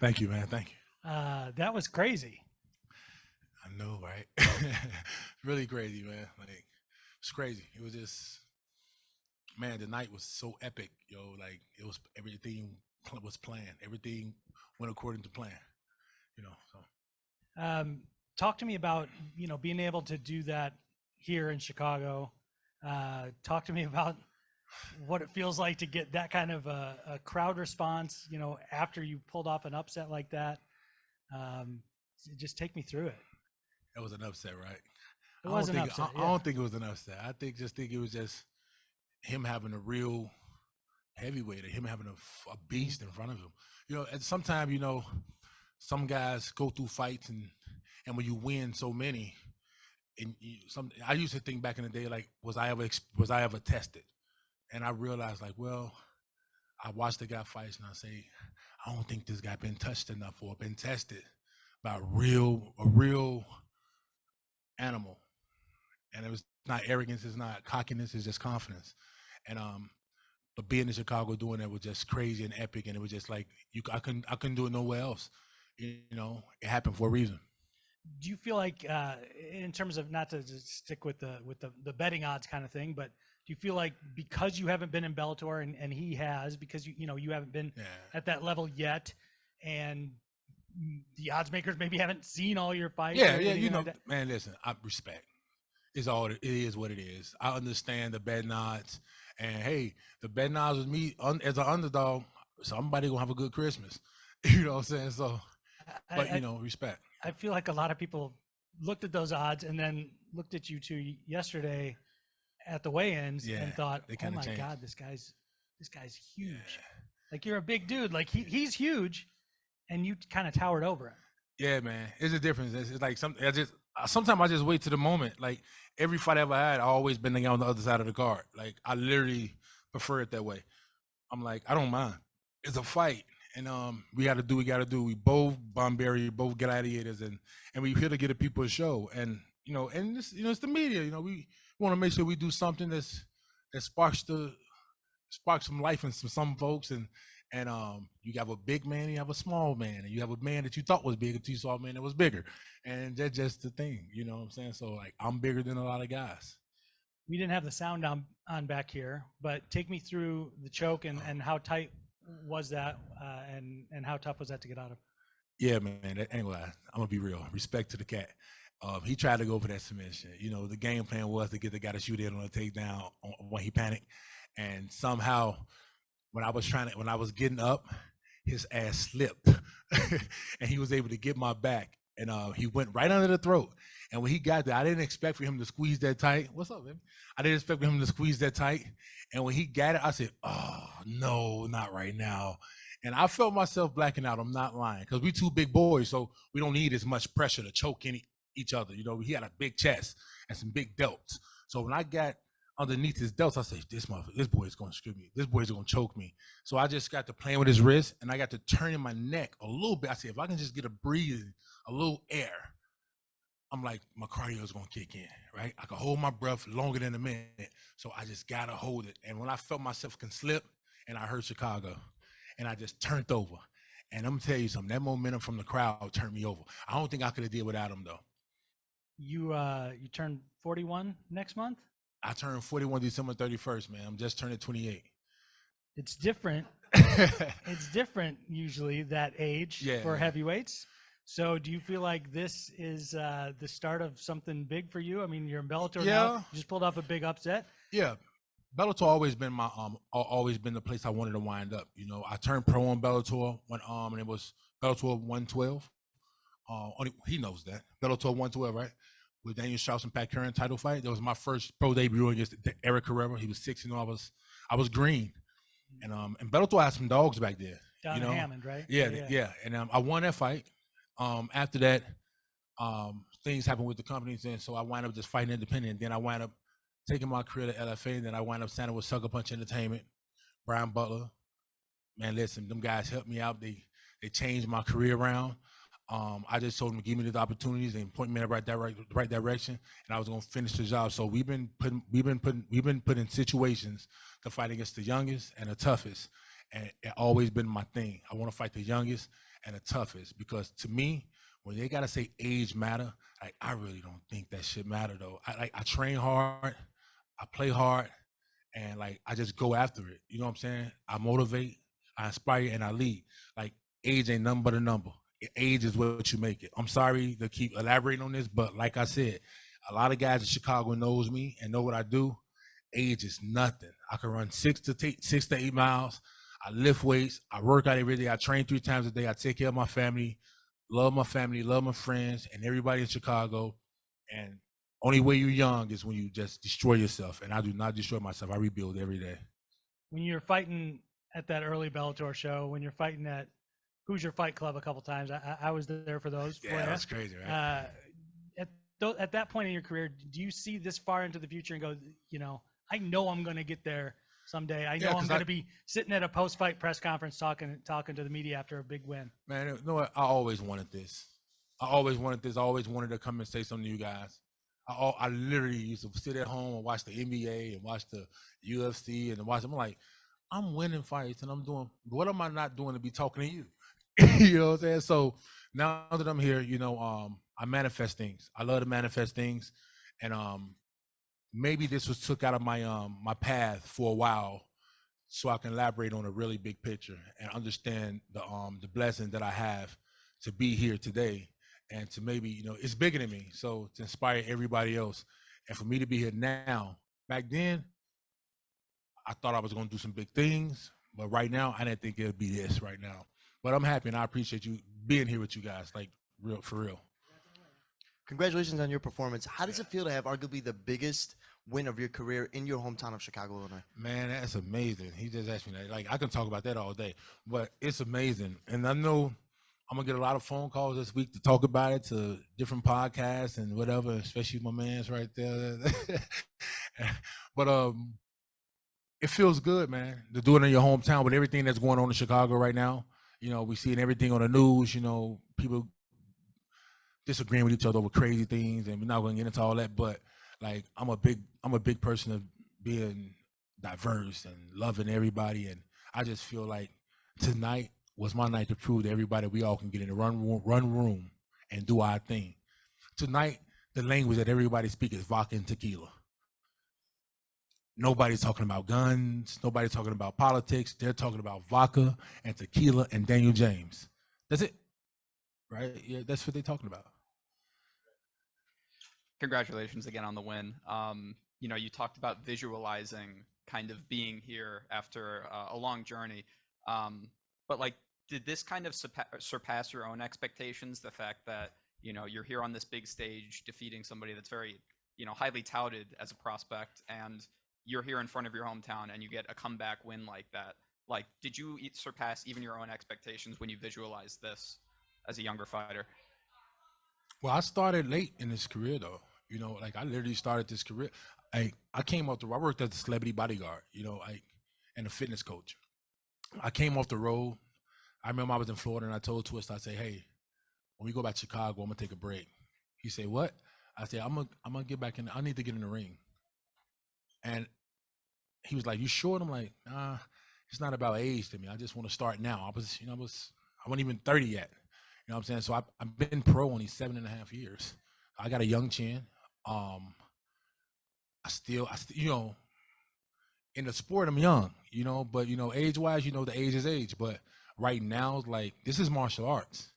Thank you, man. Thank you. That was crazy. I know, right? Really crazy, man. Like it's crazy. It was just, man. The night was so epic, yo. Like it was everything was planned. Everything went according to plan. So Um, Talk to me about being able to do that here in Chicago. Talk to me about what it feels like to get that kind of a crowd response. After you pulled off an upset like that. Um, just take me through it. that was an upset, right? It was an I, upset, I yeah. don't think it was an upset. Think it was just him having a real heavyweight, or him having a Mhm. beast in front of him. And sometimes some guys go through fights, and when you win so many, and I used to think back in the day, like, was I ever tested? And I realized, like, well, I watched the guy fights, and I say, I don't think this guy been touched enough or been tested by a real animal. And it was not arrogance, it's not cockiness, it's just confidence. And but being in Chicago doing that was just crazy and epic, and it was just like I couldn't do it nowhere else. It happened for a reason. Do you feel like, in terms of, not to just stick with the betting odds kind of thing, but do you feel like because you haven't been in Bellator, and he has, because you haven't been Yeah, at that level yet, and the odds makers maybe haven't seen all your fights or yeah, yeah. anything like that? Man, listen, I respect. It is what it is. I understand the betting odds, and hey, the betting odds with me as an underdog, somebody gonna have a good Christmas. You know what I'm saying? So, I, but I respect. I feel like a lot of people looked at those odds and then looked at you two yesterday at the weigh-ins Yeah, and thought, they "Oh kind of my changed. God, this guy's huge. Yeah. Like, you're a big dude. Like, he's huge, and you kind of towered over him." Yeah, man, it's a difference. It's like sometimes I just wait to the moment. Like every fight I ever had, I always been the guy on the other side of the card. Like I literally prefer it that way. I'm like, I don't mind. It's a fight, and we got to do what we got to do. We both Bomberi, both gladiators, and we here to get the people a show. And and this, it's the media. We want to make sure we do something that spark some life in some folks, and you have a big man, you have a small man, and you have a man that you thought was big until you saw a man that was bigger, and that's just the thing. You know what I'm saying? So like, I'm bigger than a lot of guys. We didn't have the sound on back here, but take me through the choke, and how tight was that, and how tough was that to get out of? Yeah, man, that ain't gonna lie. I'm gonna be real. Respect to the cat. He tried to go for that submission. The game plan was to get the guy to shoot in on a takedown when he panicked, and somehow when I was getting up, his ass slipped, and he was able to get my back, and he went right under the throat. And when he got there, I didn't expect for him to squeeze that tight. What's up, man? I didn't expect for him to squeeze that tight. And when he got it, I said, "Oh no, not right now." And I felt myself blacking out. I'm not lying, because we two big boys, so we don't need as much pressure to choke each other. He had a big chest and some big delts. So when I got underneath his delts, I said, this boy is going to screw me. This boy is going to choke me. So I just got to playing with his wrist, and I got to turning my neck a little bit. I said, if I can just get a breathing, a little air, I'm like, my cardio is going to kick in, right? I can hold my breath longer than a minute. So I just got to hold it. And when I felt myself can slip, and I heard Chicago, and I just turned over. And I'm going to tell you something, that momentum from the crowd turned me over. I don't think I could have did without him, though. You turn 41 next month. I turned 41 December 31st, man. I'm just turning 28. It's different. It's different usually, that age, Yeah, for yeah. heavyweights. So do you feel like this is the start of something big for you? I mean, you're in Bellator now. Yeah, You just pulled off a big upset. yeah. Bellator always been always been the place I wanted to wind up. I turned pro on Bellator when and it was Bellator 112. He knows that Bellator 112, right? With Daniel Strauss and Pat Curran title fight. That was my first pro debut against Eric Herrera. He was 6-0. I was green, and Bellator had some dogs back there. Down in Hammond, right? Yeah. And I won that fight. After that, things happened with the companies, and so I wound up just fighting independent. Then I wound up taking my career to LFA, and then I wound up signing with Sucker Punch Entertainment, Brian Butler. Man, listen, them guys helped me out. They changed my career around. I just told them to give me the opportunities and point me in the right direction, and I was going to finish the job. So we've been put in situations to fight against the youngest and the toughest, and it always been my thing. I want to fight the youngest and the toughest because to me, when they gotta say age matter, like I really don't think that shit matter though. I train hard, I play hard, and like I just go after it. You know what I'm saying? I motivate, I inspire, and I lead. Like age ain't nothing but a number. Age is what you make it. I'm sorry to keep elaborating on this, but like I said, a lot of guys in Chicago knows me and know what I do. Age is nothing. I can run 6 to 8 miles. I lift weights. I work out every day. I train 3 times a day. I take care of my family, love my friends, and everybody in Chicago. And only way you're young is when you just destroy yourself. And I do not destroy myself. I rebuild every day. When you're fighting at that early Bellator show, when you're fighting at Who's Your Fight Club a couple times, I was there for those. Yeah, that's crazy, right? At that point in your career, do you see this far into the future and go, I know I'm going to get there someday. I know I'm going to be sitting at a post-fight press conference talking to the media after a big win. Man, you know what? I always wanted this. I always wanted to come and say something to you guys. I literally used to sit at home and watch the NBA and watch the UFC and watch. I'm like, I'm winning fights and I'm doing. What am I not doing to be talking to you? You know what I'm saying? So now that I'm here, I manifest things. I love to manifest things, and maybe this was took out of my my path for a while, so I can elaborate on a really big picture and understand the blessing that I have to be here today, and to maybe it's bigger than me, so to inspire everybody else, and for me to be here now. Back then, I thought I was going to do some big things, but right now, I didn't think it would be this right now. But I'm happy, and I appreciate you being here with you guys, like for real. Congratulations on your performance. How does it feel to have arguably the biggest win of your career in your hometown of Chicago, Illinois? Man, that's amazing. He just asked me that. Like, I can talk about that all day, but it's amazing. And I know I'm going to get a lot of phone calls this week to talk about it to different podcasts and whatever, especially my man's right there. But it feels good, man, to do it in your hometown with everything that's going on in Chicago right now. We seeing everything on the news, people disagreeing with each other over crazy things, and we're not going to get into all that. But like, I'm a big person of being diverse and loving everybody, and I just feel like tonight was my night to prove to everybody we all can get in the run room and do our thing. Tonight, the language that everybody speaks is vodka and tequila. Nobody's talking about guns. Nobody's talking about politics. They're talking about vodka and tequila and Daniel James. That's it, right? Yeah, that's what they're talking about. Congratulations again on the win. You talked about visualizing kind of being here after a long journey. But like, did this kind of surpass your own expectations? The fact that, you're here on this big stage defeating somebody that's very, highly touted as a prospect, and you're here in front of your hometown and you get a comeback win like that. Like, did you surpass even your own expectations when you visualized this as a younger fighter? Well, I started late in this career though. Like I literally started this career. I came off I worked as a celebrity bodyguard, and a fitness coach. I came off the road. I remember I was in Florida and I told Twist, I said, hey, when we go back to Chicago, I'm gonna take a break. He said, what? I said, I'm gonna get back in. I need to get in the ring. And he was like, you sure? And I'm like, nah, it's not about age to me. I just want to start now. I wasn't even 30 yet. You know what I'm saying? So I've been pro only 7.5 years. I got a young chin. I still, in the sport, I'm young, but age-wise, the age is age. But right now, like, this is martial arts.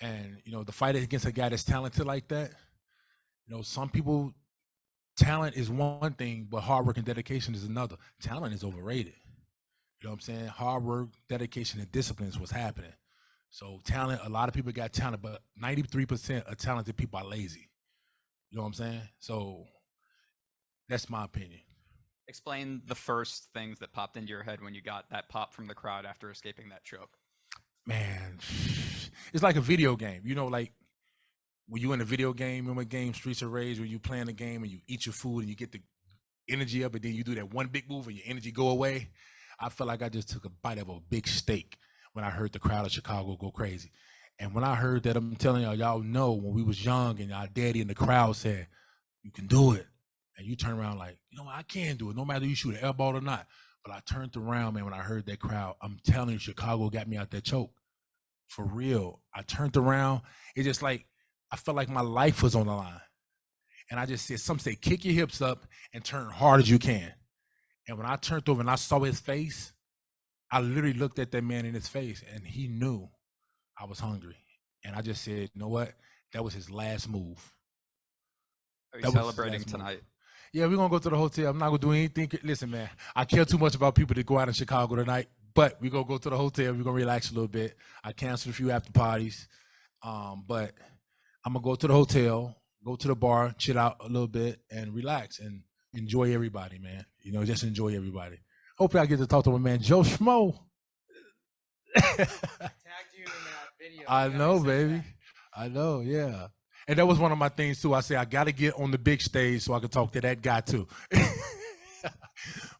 And, the fight against a guy that's talented like that, some people, talent is one thing, but hard work and dedication is another. Talent is overrated. You know what I'm saying? Hard work, dedication, and discipline is what's happening. So talent, a lot of people got talent, but 93% of talented people are lazy. You know what I'm saying? So that's my opinion. Explain the first things that popped into your head when you got that pop from the crowd after escaping that choke. Man, it's like a video game. Like when you in a video game, remember game Streets of Rage, where you playing a game and you eat your food and you get the energy up, and then you do that one big move and your energy go away. I felt like I just took a bite of a big steak when I heard the crowd of Chicago go crazy. And when I heard that, I'm telling y'all know when we was young and our daddy in the crowd said, you can do it. And you turn around like, I can do it, no matter you shoot an air ball or not. But I turned around, man, when I heard that crowd. I'm telling you, Chicago got me out that choke. For real. I turned around. It's just like I felt like my life was on the line. And I just said, some say, kick your hips up and turn hard as you can. And when I turned over and I saw his face, I literally looked at that man in his face and he knew I was hungry. And I just said, you know what? That was his last move. Are you That was his celebrating last move. tonight? Yeah, we're gonna go to the hotel. I'm not gonna do anything. Listen, man, I care too much about people that go out in Chicago tonight. But we're gonna go to the hotel. We're gonna relax a little bit. I canceled a few after parties. But I'm gonna go to the hotel, go to the bar, chill out a little bit, and relax and enjoy everybody, man. You know, just enjoy everybody. Hopefully, I get to talk to my man Joe Schmo. Tagged you in that video. I You gotta know, accept baby. that. I know, yeah. And that was one of my things too. I say I got to get on the big stage so I can talk to that guy too.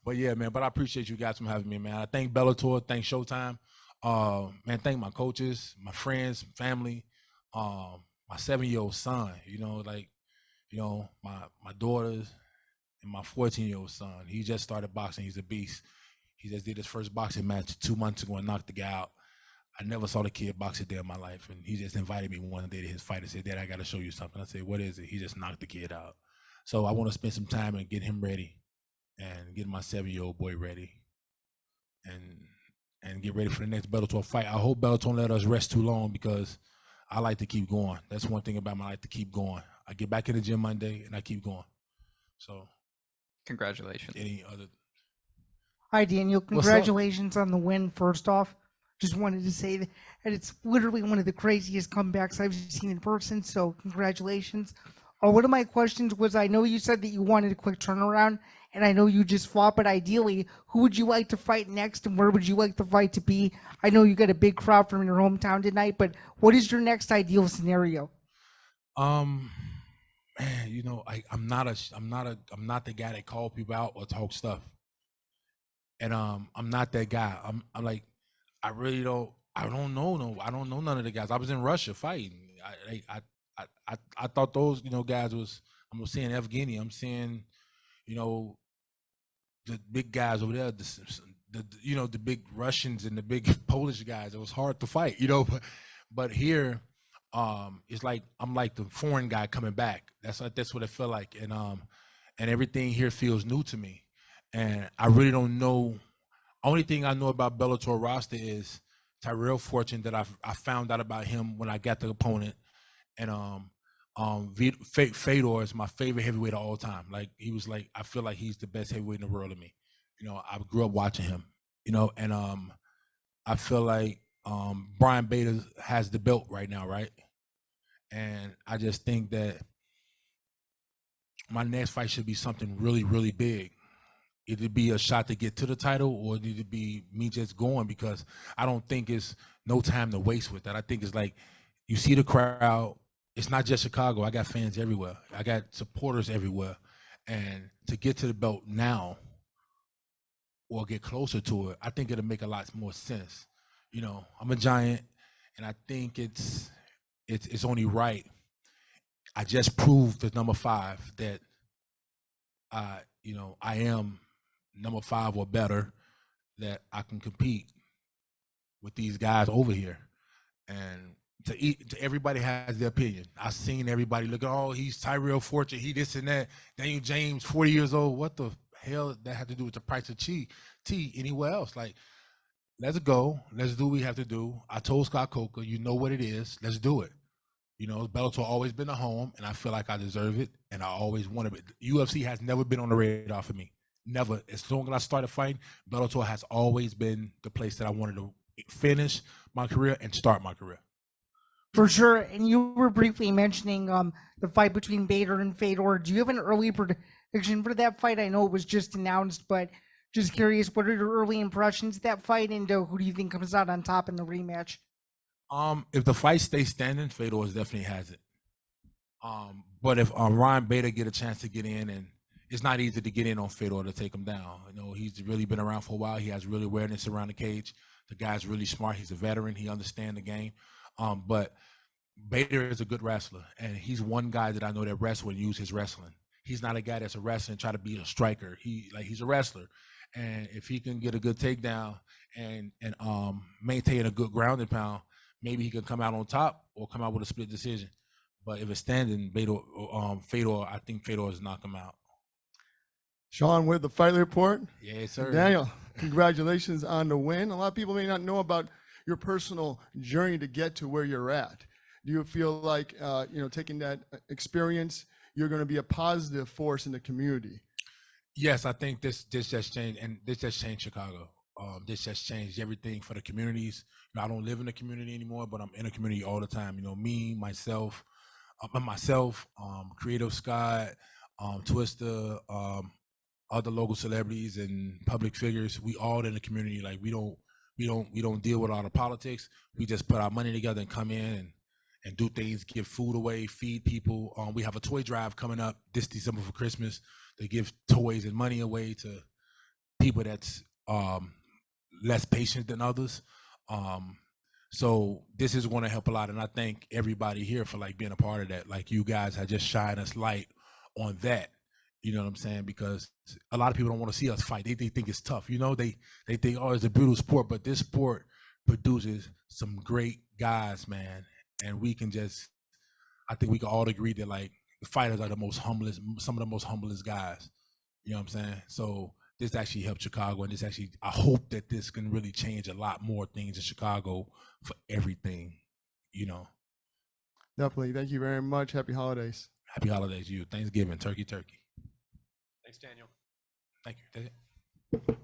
But yeah, man. But I appreciate you guys for having me, man. I thank Bellator, thank Showtime, man. Thank my coaches, my friends, family, my 7-year-old son. You know, like, you know, my daughters and my 14-year-old son. He just started boxing. He's a beast. He just did his first boxing match 2 months ago and knocked the guy out. I never saw the kid box a day in my life, and he just invited me one day to his fight and said, "Dad, I got to show you something." I said, "What is it?" He just knocked the kid out. So I want to spend some time and get him ready, and get my 7-year-old boy ready, and get ready for the next Bellator fight. I hope Bellator don't let us rest too long because I like to keep going. That's one thing about me. I like to keep going. I get back in the gym Monday and I keep going. So, Congratulations. any other? Hi, Daniel. up? Congratulations on the win, first off. Just wanted to say that it's literally one of the craziest comebacks I've seen in person, so congratulations. One of my questions was, I know you said that you wanted a quick turnaround, and I know you just fought, but ideally, who would you like to fight next, and where would you like the fight to be? I know you got a big crowd from your hometown tonight, but what is your next ideal scenario? Man, you know, I'm not the guy that call people out or talk stuff. And I'm not that guy. I'm like, I really don't. I don't know none of the guys. I was in Russia fighting. I thought those, you know, guys was. I'm seeing Evgeny. I'm seeing, you know, the big guys over there. The you know, the big Russians and the big Polish guys. It was hard to fight, you know. But here, it's like I'm like the foreign guy coming back. That's what it felt like. And everything here feels new to me. And I really don't know. Only thing I know about Bellator roster is Tyrell Fortune that I found out about him when I got the opponent, and Fedor is my favorite heavyweight of all time. Like he was like I feel like he's the best heavyweight in the world to me. You know, I grew up watching him. You know, and I feel like Brian Bader has the belt right now, right? And I just think that my next fight should be something really, really big. It'd be a shot to get to the title, or it'd be me just going, because I don't think it's no time to waste with that. I think it's like you see the crowd. It's not just Chicago. I got fans everywhere. I got supporters everywhere. And to get to the belt now or get closer to it, I think it'll make a lot more sense. You know, I'm a giant, and I think it's only right. I just proved at number 5 that you know, I am number 5 or better, that I can compete with these guys over here. And to everybody has their opinion. I've seen everybody look at, oh, he's Tyrell Fortune, he this and that. Daniel James, 40 years old. What the hell that have to do with the price of tea anywhere else? Like, let's go. Let's do what we have to do. I told Scott Coker, you know what it is. Let's do it. You know, Bellator always been a home, and I feel like I deserve it, and I always wanted it. UFC has never been on the radar for me. Never. As long as I started fighting, Bellator has always been the place that I wanted to finish my career and start my career. For sure. And you were briefly mentioning the fight between Bader and Fedor. Do you have an early prediction for that fight? I know it was just announced, but just curious, what are your early impressions of that fight, and who do you think comes out on top in the rematch? If the fight stays standing, Fedor definitely has it. But if Ryan Bader get a chance to get in, and it's not easy to get in on Fedor to take him down. You know, he's really been around for a while. He has really awareness around the cage. The guy's really smart. He's a veteran. He understands the game. But Bader is a good wrestler, and he's one guy that I know that wrestles and use his wrestling. He's not a guy that's a wrestler and try to be a striker. He's a wrestler, And if he can get a good takedown and maintain a good ground and pound, maybe he can come out on top or come out with a split decision. But if it's standing, Fedor, I think Fedor is knock him out. Sean with the Fight Report. Yes, sir. Daniel, congratulations on the win. A lot of people may not know about your personal journey to get to where you're at. Do you feel like, taking that experience, you're going to be a positive force in the community? Yes, I think this just changed, and this just changed Chicago. This just changed everything for the communities. I don't live in the community anymore, but I'm in the community all the time. Me, myself, Creative Scott, Twister, other local celebrities and public figures. We all in the community. Like we don't deal with all the politics. We just put our money together and come in and do things, give food away, feed people. We have a toy drive coming up this December for Christmas. They give toys and money away to people that's less patient than others. So this is going to help a lot, and I thank everybody here for like being a part of that. Like you guys have just shined us light on that. You know what I'm saying? Because a lot of people don't want to see us fight. They think it's tough. They think, oh, it's a brutal sport, but this sport produces some great guys, man. And I think we can all agree that like the fighters are some of the most humblest guys. You know what I'm saying? So this actually helped Chicago, and I hope that this can really change a lot more things in Chicago for everything, Definitely. Thank you very much. Happy holidays. Happy holidays to you. Thanksgiving, turkey. Thanks, Daniel. Thank you. That's it.